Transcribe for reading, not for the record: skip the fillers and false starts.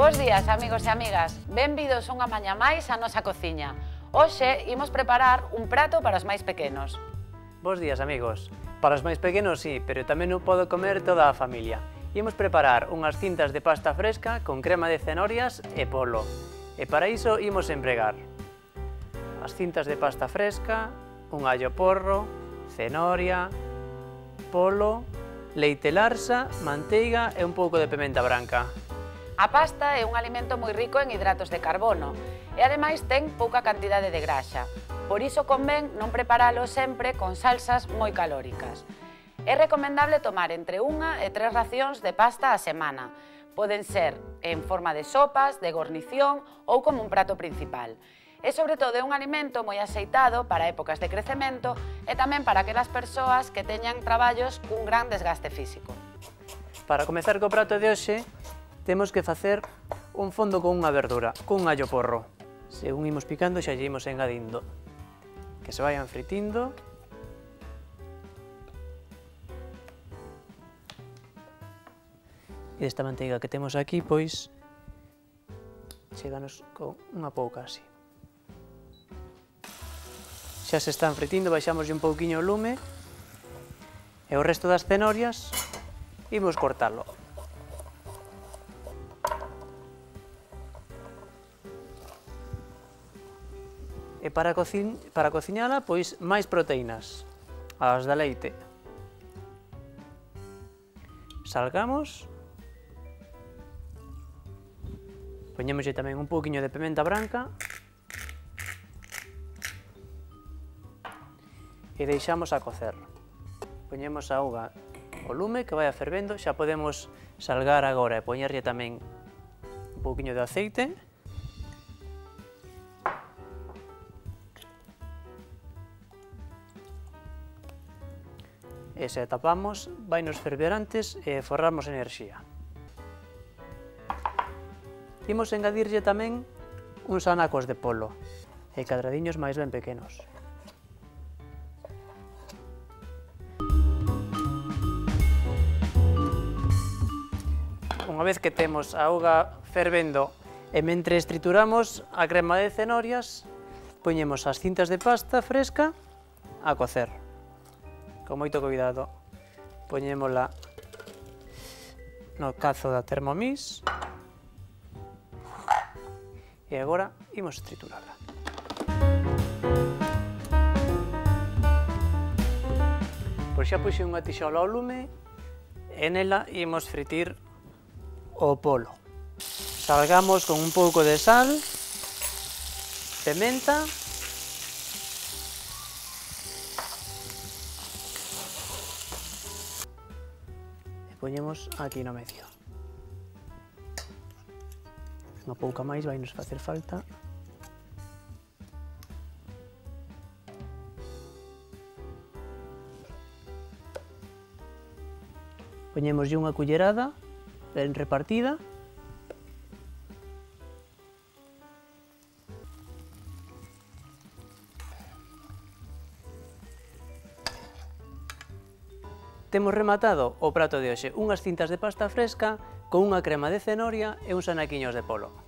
Bos días, amigos e amigas. Benvidos unha mañá máis á nosa cociña. Hoxe imos preparar un prato para os máis pequenos. Bos días, amigos. Para os máis pequenos, sí, pero tamén o pode comer toda a familia. Imos preparar unhas cintas de pasta fresca con crema de cenorias e polo. E para iso imos empregar as cintas de pasta fresca, un allo porro, cenoria, polo, leite larsa, manteiga e un pouco de pementa branca. A pasta é un alimento moi rico en hidratos de carbono e ademais ten pouca cantidade de graxa. Por iso convén non preparalo sempre con salsas moi calóricas. É recomendable tomar entre 1 e 3 racións de pasta a semana. Poden ser en forma de sopas, de gornición ou como un prato principal. E sobre todo é un alimento moi axeitado para épocas de crecemento e tamén para aquelas persoas que teñan traballos cun gran desgaste físico. Para comezar co prato de hoxe, temos que facer un fondo con unha verdura, cun allo porro. Según imos picando, xa lle imos engadindo. Que se vayan fritindo. E esta manteiga que temos aquí, pois, cheganos con unha pouca así. Xa se están fritindo, baixamoslle un pouquiño o lume. E o resto das cenorias, imos cortalo. E para cociñala, pois, máis proteínas, as da leite. Salgamos. Poñémoslle tamén un pouquiño de pementa branca. E deixamos a cocer. Poñemos a auga ao lume que vai fervendo, xa podemos salgar agora e poñerlle tamén un pouquiño de aceite. E se tapamos, vai nos ferver antes e forramos enerxía. Imos engadirlle tamén uns anacos de polo e cadradiños máis ben pequenos. Unha vez que temos a auga fervendo e mentres trituramos a crema de cenorias, poñemos as cintas de pasta fresca a cocer. Con moito cuidado, poñémola no cazo da Thermomix e agora imos triturala. Pois xa puxen unha tixola ao lume e nela imos fritir o polo. Salgamos con un pouco de sal, pementa e poñemos aquí no medio. Unha pouca máis vai nos facer falta. Poñémoslle unha cullerada ben repartida. Temos rematado o prato de hoxe, unhas cintas de pasta fresca con unha crema de cenoria e uns anaquiños de polo.